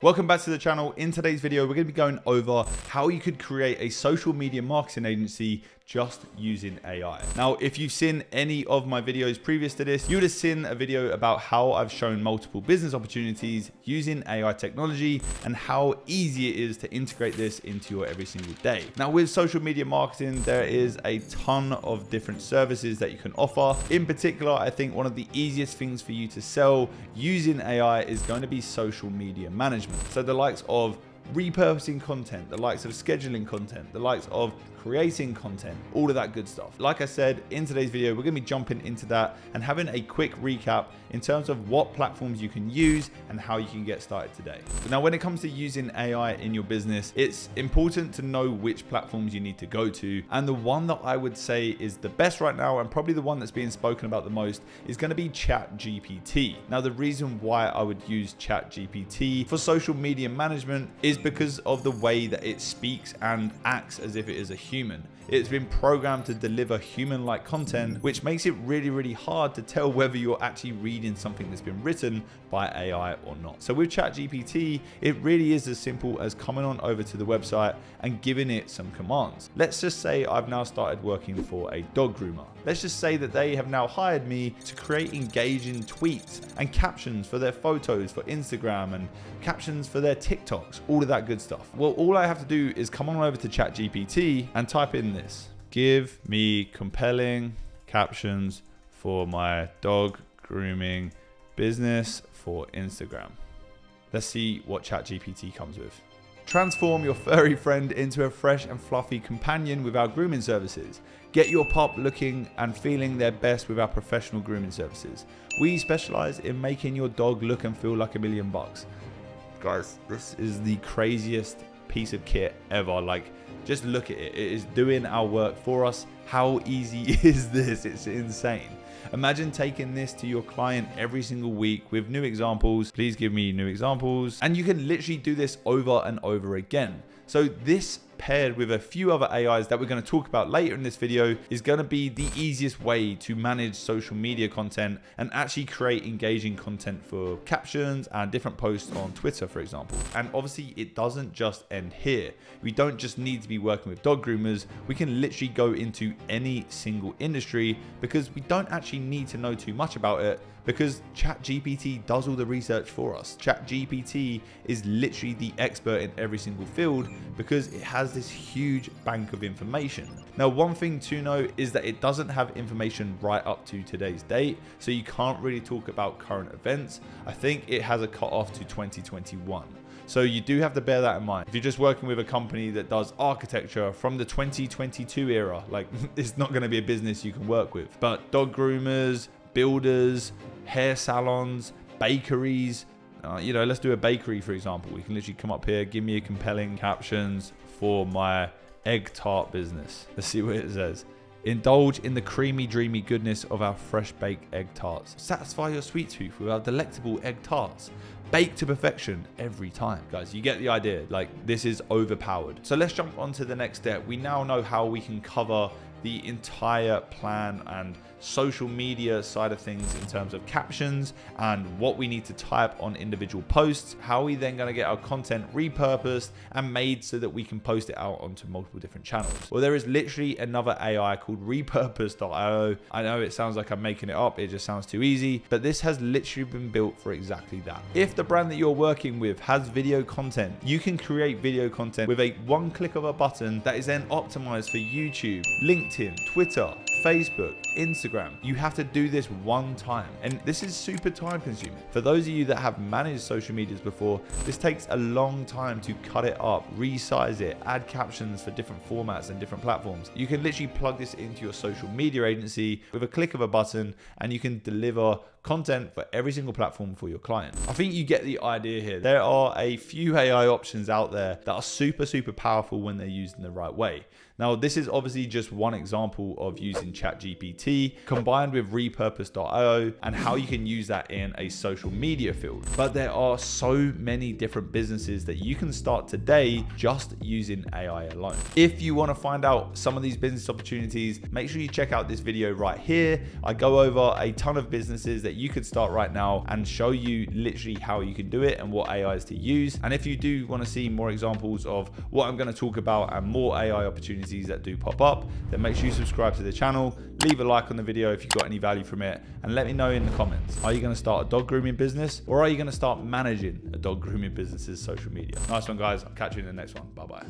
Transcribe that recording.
Welcome back to the channel. In today's video, we're going to be going over how you could create a social media marketing agency just using AI. Now, if you've seen any of my videos previous to this, you would have seen a video about how I've shown multiple business opportunities using AI technology and how easy it is to integrate this into your every single day. Now, with social media marketing, there is a ton of different services that you can offer. In particular, I think one of the easiest things for you to sell using AI is going to be social media management. So the likes of repurposing content, the likes of scheduling content, the likes of creating content, all of that good stuff. Like I said, in today's video, we're going to be jumping into that and having a quick recap in terms of what platforms you can use and how you can get started today. Now, when it comes to using AI in your business, it's important to know which platforms you need to go to. And the one that I would say is the best right now, and probably the one that's being spoken about the most, is going to be ChatGPT. Now, the reason why I would use ChatGPT for social media management is because of the way that it speaks and acts as if it is a human. It's been programmed to deliver human-like content, which makes it really, really hard to tell whether you're actually reading something that's been written by AI or not. So with ChatGPT, it really is as simple as coming on over to the website and giving it some commands. Let's just say I've now started working for a dog groomer. Let's just say that they have now hired me to create engaging tweets and captions for their photos for Instagram and captions for their TikToks, all of that good stuff. Well, all I have to do is come on over to ChatGPT and type in this: give me compelling captions for my dog grooming business for Instagram. Let's see what ChatGPT comes with. Transform your furry friend into a fresh and fluffy companion with our grooming services. Get your pup looking and feeling their best with our professional grooming services. We specialize in making your dog look and feel like $1,000,000. Guys, this is the craziest piece of kit ever. Like, just look at it. It is doing our work for us. How easy is this? It's insane. Imagine taking this to your client every single week with new examples. Please give me new examples. And you can literally do this over and over again. So this, paired with a few other AIs that we're going to talk about later in this video, is going to be the easiest way to manage social media content and actually create engaging content for captions and different posts on Twitter, for example. And obviously it doesn't just end here. We don't just need to be working with dog groomers. We can literally go into any single industry because we don't actually need to know too much about it, because ChatGPT does all the research for us. ChatGPT is literally the expert in every single field because it has this huge bank of information. Now, one thing to note is that it doesn't have information right up to today's date, so you can't really talk about current events. I think it has a cutoff to 2021. So you do have to bear that in mind. If you're just working with a company that does architecture from the 2022 era, like, it's not going to be a business you can work with. But dog groomers, builders, hair salons, bakeries, let's do a bakery, for example. We can literally come up here, give me a compelling captions for my egg tart business. Let's see what it says. Indulge in the creamy, dreamy goodness of our fresh baked egg tarts. Satisfy your sweet tooth with our delectable egg tarts. Baked to perfection every time. Guys, you get the idea. Like, this is overpowered. So let's jump on to the next step. We now know how we can cover the entire plan and social media side of things in terms of captions and what we need to type on individual posts, how we then going to get our content repurposed and made so that we can post it out onto multiple different channels. Well, there is literally another AI called repurpose.io. I know it sounds like I'm making it up, it just sounds too easy, but this has literally been built for exactly that. If the brand that you're working with has video content, you can create video content with a one click of a button that is then optimized for YouTube, LinkedIn, Twitter, Facebook, Instagram. You have to do this one time, and this is super time consuming. For those of you that have managed social medias before, this takes a long time to cut it up, resize it, add captions for different formats and different platforms. You can literally plug this into your social media agency with a click of a button, and you can deliver content for every single platform for your client. I think you get the idea here. There are a few AI options out there that are super, super powerful when they're used in the right way. Now, this is obviously just one example of using ChatGPT combined with repurpose.io and how you can use that in a social media field. But there are so many different businesses that you can start today just using AI alone. If you want to find out some of these business opportunities, make sure you check out this video right here. I go over a ton of businesses that that you could start right now and show you literally how you can do it and what AIs to use. And if you do want to see more examples of what I'm going to talk about and more AI opportunities that do pop up, then make sure you subscribe to the channel, leave a like on the video if you got any value from it, and let me know in the comments. Are you going to start a dog grooming business, or are you going to start managing a dog grooming business's social media? Nice one, guys. I'll catch you in the next one. Bye-bye.